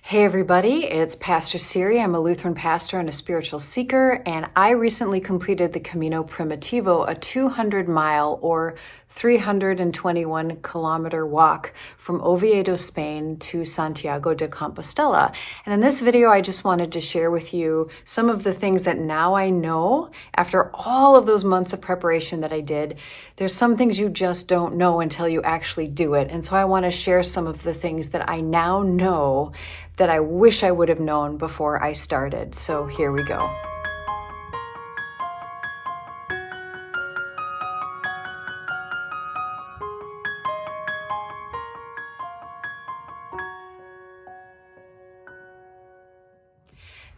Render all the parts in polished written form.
Hey everybody, it's Pastor Siri. I'm a Lutheran pastor and a spiritual seeker, and I recently completed the Camino Primitivo, a 200-mile or 321-kilometer walk from Oviedo, Spain to Santiago de Compostela. And in this video, I just wanted to share with you some of the things that now I know after all of those months of preparation that I did. There's some things you just don't know until you actually do it. And so I want to share some of the things that I now know that I wish I would have known before I started. So here we go.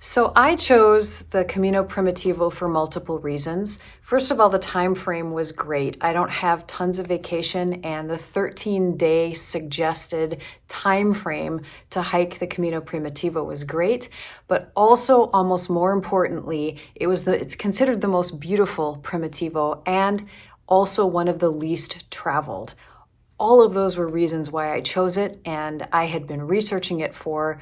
So I chose the Camino Primitivo for multiple reasons. First of all, the time frame was great. I don't have tons of vacation, and the 13-day suggested time frame to hike the Camino Primitivo was great. But also, almost more importantly, it's considered the most beautiful Primitivo and also one of the least traveled. All of those were reasons why I chose it, and I had been researching it for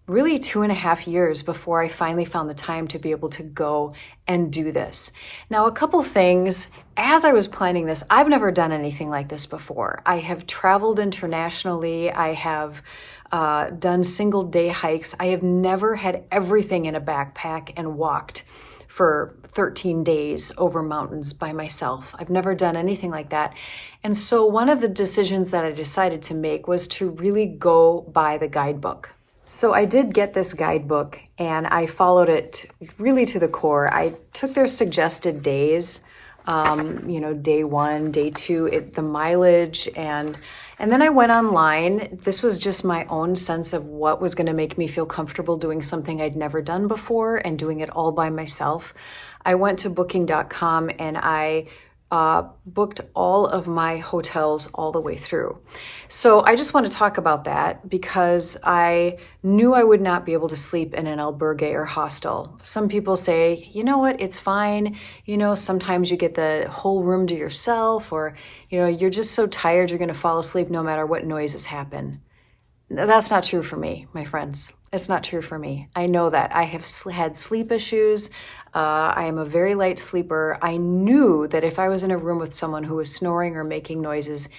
really 2.5 years before I finally found the time to be able to go and do this. Now, a couple things. As I was planning this, I've never done anything like this before. I have traveled internationally. I have done single day hikes. I have never had everything in a backpack and walked for 13 days over mountains by myself. I've never done anything like that. And so one of the decisions that I decided to make was to really go by the guidebook. So I did get this guidebook and I followed it really to the core. I took their suggested days, day 1, day 2, the mileage, and then I went online. This was just my own sense of what was going to make me feel comfortable doing something I'd never done before and doing it all by myself. I went to booking.com and I booked all of my hotels all the way through. So I just want to talk about that because I knew I would not be able to sleep in an albergue or hostel. Some people say, you know what, it's fine. Sometimes you get the whole room to yourself, or, you're just so tired you're going to fall asleep no matter what noises happen. That's not true for me, my friends. It's not true for me. I know that. I have had sleep issues. I am a very light sleeper. I knew that if I was in a room with someone who was snoring or making noises,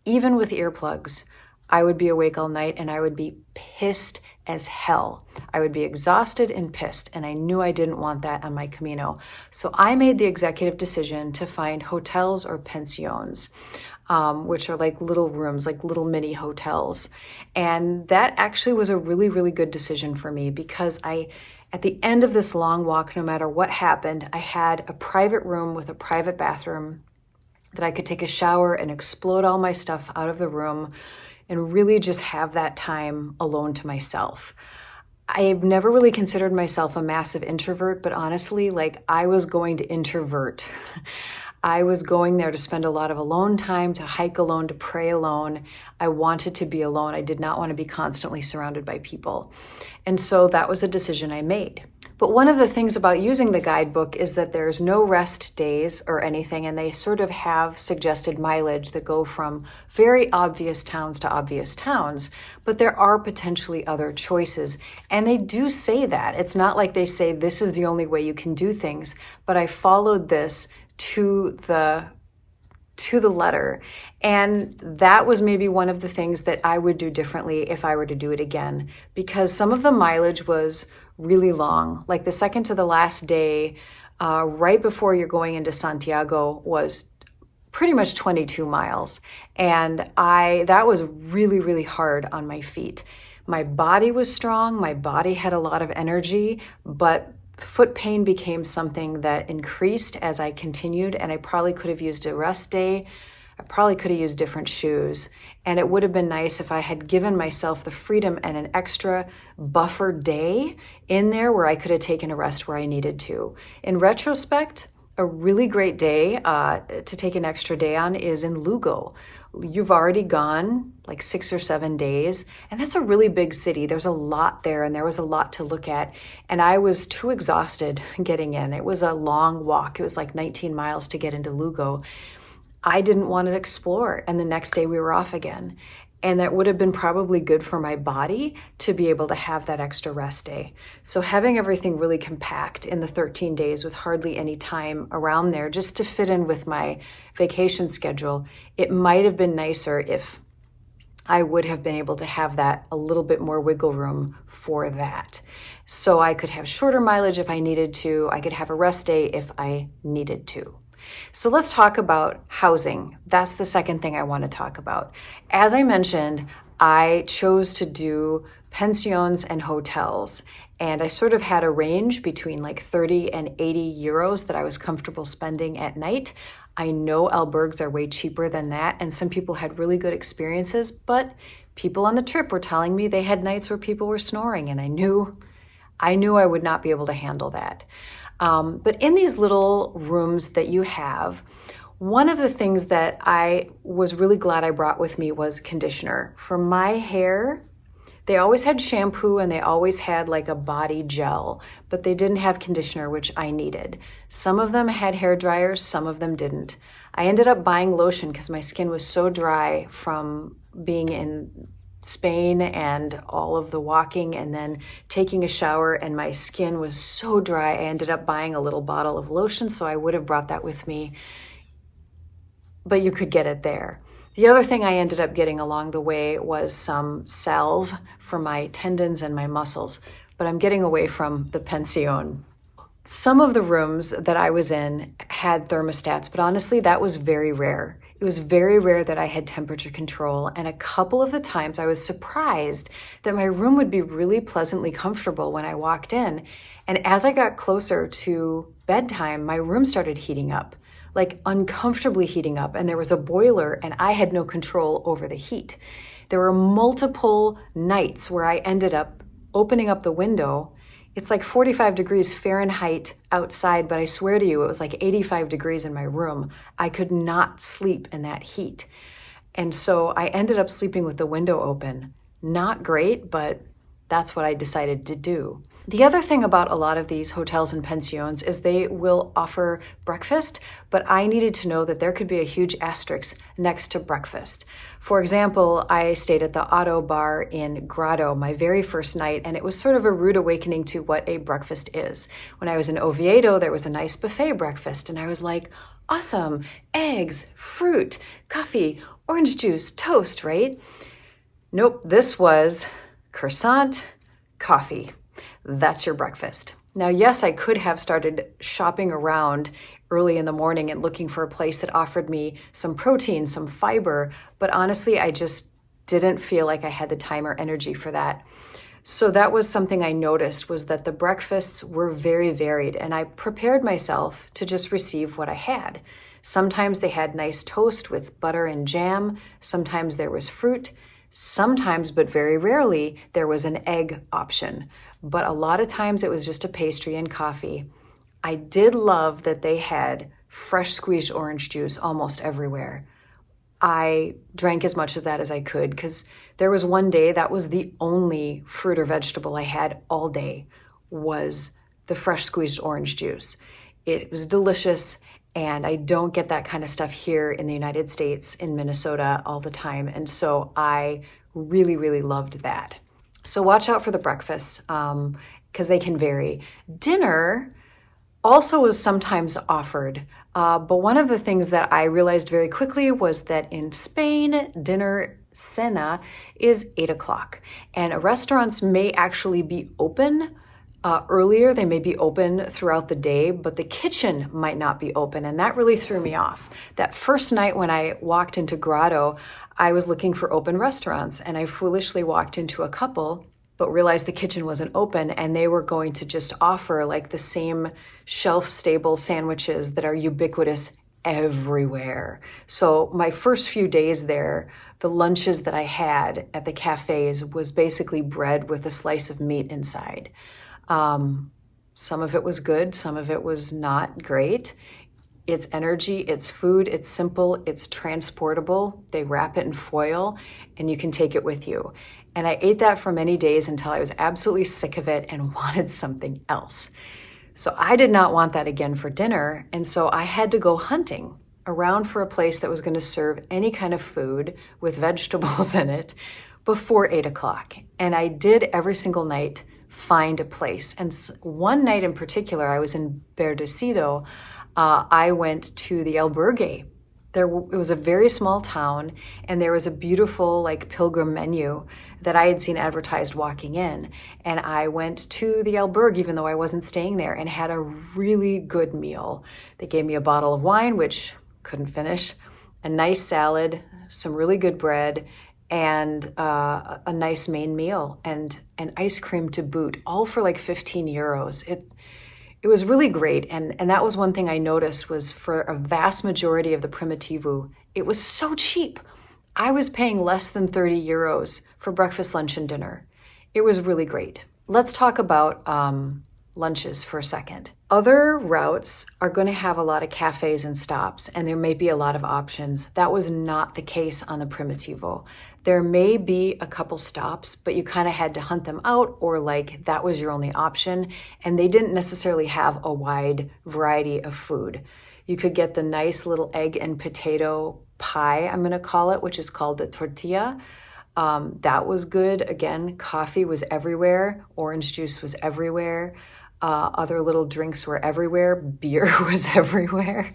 even with earplugs, I would be awake all night and I would be pissed as hell. I would be exhausted and pissed, and I knew I didn't want that on my Camino. So I made the executive decision to find hotels or pensions, which are like little rooms, like little mini hotels. And that actually was a really, really good decision for me because at the end of this long walk, no matter what happened, I had a private room with a private bathroom that I could take a shower and explode all my stuff out of the room and really just have that time alone to myself. I've never really considered myself a massive introvert, but honestly, I was going to introvert. I was going there to spend a lot of alone time, to hike alone, to pray alone. I wanted to be alone. I did not want to be constantly surrounded by people. And so that was a decision I made. But one of the things about using the guidebook is that there's no rest days or anything, and they sort of have suggested mileage that go from very obvious towns to obvious towns, but there are potentially other choices. And they do say that. It's not like they say this is the only way you can do things, but I followed this to the letter. And that was maybe one of the things that I would do differently if I were to do it again, because some of the mileage was really long. Like the second to the last day, right before you're going into Santiago, was pretty much 22 miles. And that was really, really hard on my feet. My body was strong. My body had a lot of energy, but foot pain became something that increased as I continued, and I probably could have used a rest day. I probably could have used different shoes, and it would have been nice if I had given myself the freedom and an extra buffer day in there where I could have taken a rest where I needed to. In retrospect, a really great day to take an extra day on is in Lugo. You've already gone like 6 or 7 days, and that's a really big city. There's a lot there, and there was a lot to look at, and I was too exhausted getting in. It was a long walk. It was like 19 miles to get into Lugo. I didn't want to explore, and the next day we were off again. And that would have been probably good for my body to be able to have that extra rest day. So having everything really compact in the 13 days with hardly any time around there just to fit in with my vacation schedule, it might have been nicer if I would have been able to have that a little bit more wiggle room for that. So I could have shorter mileage if I needed to. I could have a rest day if I needed to. So let's talk about housing. That's the second thing I want to talk about. As I mentioned, I chose to do pensions and hotels, and I sort of had a range between like 30 and 80 euros that I was comfortable spending at night. I know albergues are way cheaper than that, and some people had really good experiences, but people on the trip were telling me they had nights where people were snoring, and I knew I would not be able to handle that. But in these little rooms that you have, one of the things that I was really glad I brought with me was conditioner. For my hair, they always had shampoo and they always had like a body gel, but they didn't have conditioner, which I needed. Some of them had hair dryers, some of them didn't. I ended up buying lotion because my skin was so dry from being in Spain and all of the walking and then taking a shower, and my skin was so dry. I ended up buying a little bottle of lotion, so I would have brought that with me, but you could get it there. The other thing I ended up getting along the way was some salve for my tendons and my muscles, but I'm getting away from the pension. Some of the rooms that I was in had thermostats, but honestly, that was very rare. It was very rare that I had temperature control, and a couple of the times I was surprised that my room would be really pleasantly comfortable when I walked in. And as I got closer to bedtime, my room started heating up, like uncomfortably heating up, and there was a boiler and I had no control over the heat. There were multiple nights where I ended up opening up the window. It's like 45 degrees Fahrenheit outside, but I swear to you, it was like 85 degrees in my room. I could not sleep in that heat. And so I ended up sleeping with the window open. Not great, but that's what I decided to do. The other thing about a lot of these hotels and pensions is they will offer breakfast, but I needed to know that there could be a huge asterisk next to breakfast. For example, I stayed at the Auto Bar in Grotto my very first night, and it was sort of a rude awakening to what a breakfast is. When I was in Oviedo, there was a nice buffet breakfast, and I was like, awesome, eggs, fruit, coffee, orange juice, toast, right? Nope, this was croissant, coffee. That's your breakfast. Now, yes, I could have started shopping around early in the morning and looking for a place that offered me some protein, some fiber, but honestly, I just didn't feel like I had the time or energy for that. So that was something I noticed, was that the breakfasts were very varied, and I prepared myself to just receive what I had. Sometimes they had nice toast with butter and jam. Sometimes there was fruit. Sometimes, but very rarely, there was an egg option. But a lot of times it was just a pastry and coffee. I did love that they had fresh squeezed orange juice almost everywhere. I drank as much of that as I could because there was one day that was the only fruit or vegetable I had all day was the fresh squeezed orange juice. It was delicious, and I don't get that kind of stuff here in the United States, in Minnesota, all the time. And so I really, really loved that. So watch out for the breakfasts because they can vary. Dinner also was sometimes offered, but one of the things that I realized very quickly was that in Spain, dinner, cena, is 8 o'clock, and restaurants may actually be open earlier. They may be open throughout the day, but the kitchen might not be open, and that really threw me off. That first night when I walked into Grotto, I was looking for open restaurants, and I foolishly walked into a couple, but realized the kitchen wasn't open, and they were going to just offer like the same shelf-stable sandwiches that are ubiquitous everywhere. So my first few days there, the lunches that I had at the cafes was basically bread with a slice of meat inside. Some of it was good, some of it was not great. It's energy, it's food, it's simple, it's transportable. They wrap it in foil and you can take it with you. And I ate that for many days until I was absolutely sick of it and wanted something else. So I did not want that again for dinner, and so I had to go hunting. around for a place that was going to serve any kind of food with vegetables in it before 8 o'clock. And I did every single night find a place. And one night in particular, I was in Berdecido. I went to the albergue. It was a very small town, and there was a beautiful like pilgrim menu that I had seen advertised walking in. And I went to the albergue, even though I wasn't staying there, and had a really good meal. They gave me a bottle of wine, which couldn't finish, a nice salad, some really good bread, and a nice main meal, and an ice cream to boot, all for like 15 euros. It was really great, and that was one thing I noticed was for a vast majority of the Primitivo, it was so cheap. I was paying less than 30 euros for breakfast, lunch, and dinner. It was really great. Let's talk about lunches for a second. Other routes are going to have a lot of cafes and stops, and there may be a lot of options. That was not the case on the Primitivo. There may be a couple stops, but you kind of had to hunt them out, or like that was your only option, and they didn't necessarily have a wide variety of food. You could get the nice little egg and potato pie, I'm going to call it, which is called the tortilla. That was good. Again, coffee was everywhere. Orange juice was everywhere. Other little drinks were everywhere. Beer was everywhere.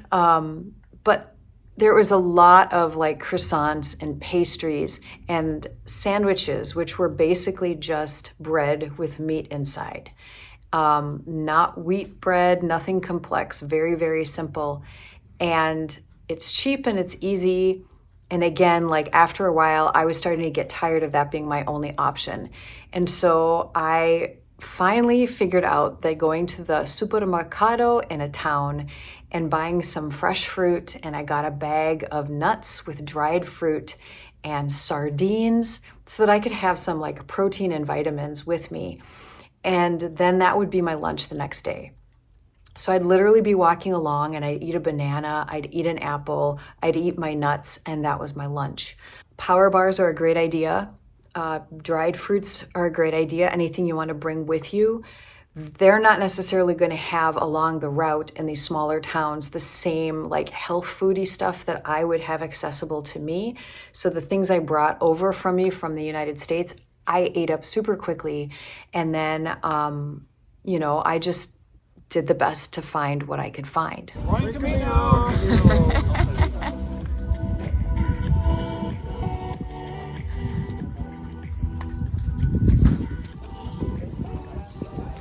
But there was a lot of like croissants and pastries and sandwiches, which were basically just bread with meat inside. Not wheat bread, nothing complex, very, very simple. And it's cheap and it's easy. And again, like after a while, I was starting to get tired of that being my only option. And so I finally figured out that going to the supermercado in a town and buying some fresh fruit, and I got a bag of nuts with dried fruit and sardines so that I could have some like protein and vitamins with me. And then that would be my lunch the next day. So I'd literally be walking along and I'd eat a banana, I'd eat an apple, I'd eat my nuts, and that was my lunch. Power bars are a great idea. Dried fruits are a great idea. Anything you want to bring with you. They're not necessarily going to have along the route in these smaller towns the same like health foodie stuff that I would have accessible to me. So the things I brought over from me from the United States, I ate up super quickly. And then, I just did the best to find what I could find. Camino.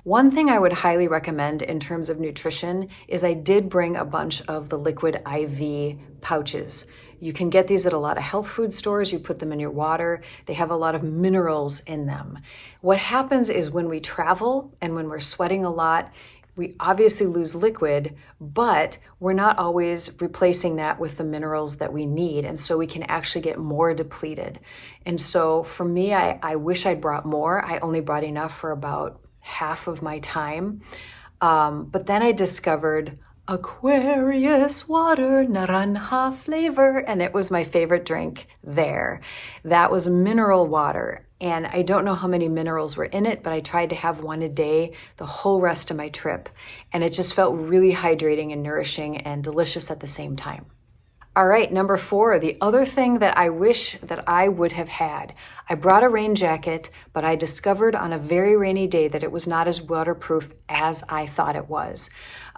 One thing I would highly recommend in terms of nutrition is I did bring a bunch of the liquid IV pouches. You can get these at a lot of health food stores. You put them in your water. They have a lot of minerals in them. What happens is when we travel and when we're sweating a lot, we obviously lose liquid, but we're not always replacing that with the minerals that we need. And so we can actually get more depleted. And so for me, I wish I'd brought more. I only brought enough for about half of my time. But then I discovered Aquarius water, naranja flavor, and it was my favorite drink there. That was mineral water. And I don't know how many minerals were in it, but I tried to have one a day the whole rest of my trip. And it just felt really hydrating and nourishing and delicious at the same time. All right, number 4, the other thing that I wish that I would have had. I brought a rain jacket, but I discovered on a very rainy day that it was not as waterproof as I thought it was.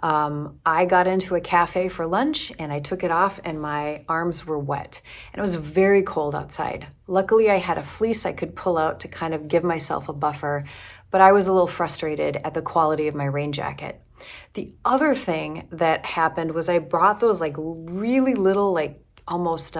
I got into a cafe for lunch and I took it off and my arms were wet. And it was very cold outside. Luckily, I had a fleece I could pull out to kind of give myself a buffer, but I was a little frustrated at the quality of my rain jacket. The other thing that happened was I brought those like really little, like almost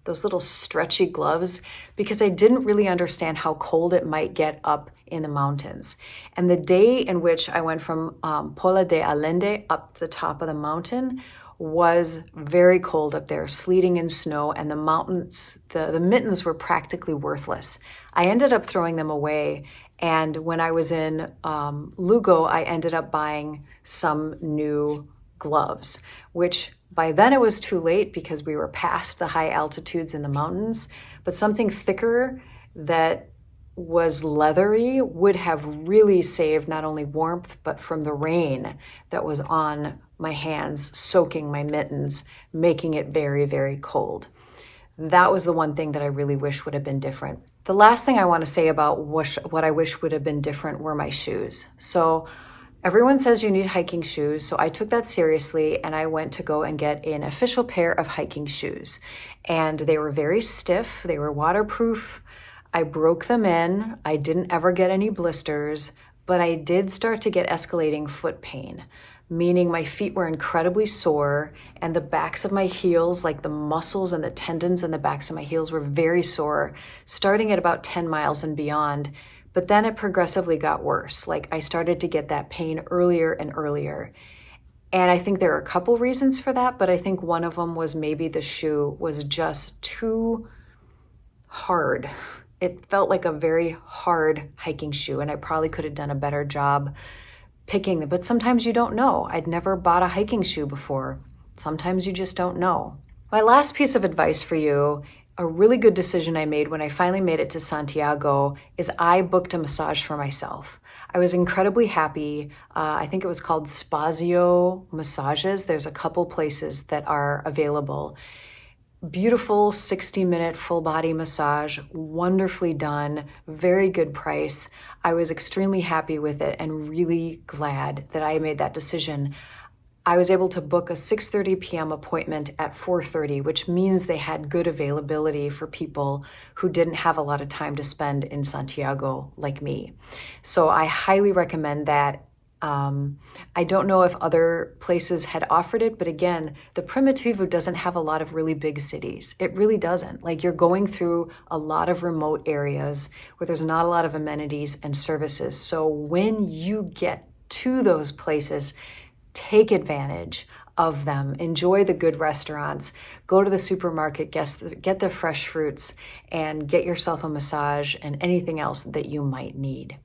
those little stretchy gloves because I didn't really understand how cold it might get up in the mountains. And the day in which I went from Pola de Allende up the top of the mountain was very cold up there, sleeting and snow, and the mountains, the mittens were practically worthless. I ended up throwing them away. And when I was in Lugo, I ended up buying some new gloves, which by then it was too late because we were past the high altitudes in the mountains, but something thicker that was leathery would have really saved not only warmth, but from the rain that was on my hands, soaking my mittens, making it very, very cold. That was the one thing that I really wish would have been different. The last thing I want to say about what I wish would have been different were my shoes. So everyone says you need hiking shoes, so I took that seriously and I went to go and get an official pair of hiking shoes. And they were very stiff, they were waterproof. I broke them in. I didn't ever get any blisters, but I did start to get escalating foot pain, meaning my feet were incredibly sore and the backs of my heels, like the muscles and the tendons in the backs of my heels, were very sore, starting at about 10 miles and beyond. But then it progressively got worse. Like I started to get that pain earlier and earlier. And I think there are a couple reasons for that, but I think one of them was maybe the shoe was just too hard. It felt like a very hard hiking shoe, and I probably could have done a better job picking them. But sometimes you don't know. I'd never bought a hiking shoe before. Sometimes you just don't know. My last piece of advice for you, a really good decision I made when I finally made it to Santiago, is I booked a massage for myself. I was incredibly happy. I think it was called Spazio Massages. There's a couple places that are available. Beautiful 60-minute full body massage, wonderfully done, very good price. I was extremely happy with it and really glad that I made that decision. I was able to book a 6:30 p.m. appointment at 4:30, which means they had good availability for people who didn't have a lot of time to spend in Santiago like me. So I highly recommend that. I don't know if other places had offered it, but again, the Primitivo doesn't have a lot of really big cities. It really doesn't. Like you're going through a lot of remote areas where there's not a lot of amenities and services. So when you get to those places, take advantage of them. Enjoy the good restaurants. Go to the supermarket, get the fresh fruits, and get yourself a massage and anything else that you might need.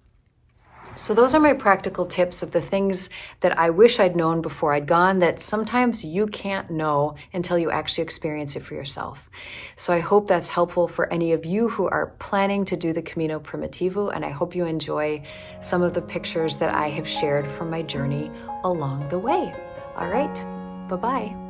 So those are my practical tips of the things that I wish I'd known before I'd gone that sometimes you can't know until you actually experience it for yourself. So I hope that's helpful for any of you who are planning to do the Camino Primitivo, and I hope you enjoy some of the pictures that I have shared from my journey along the way. All right, bye-bye.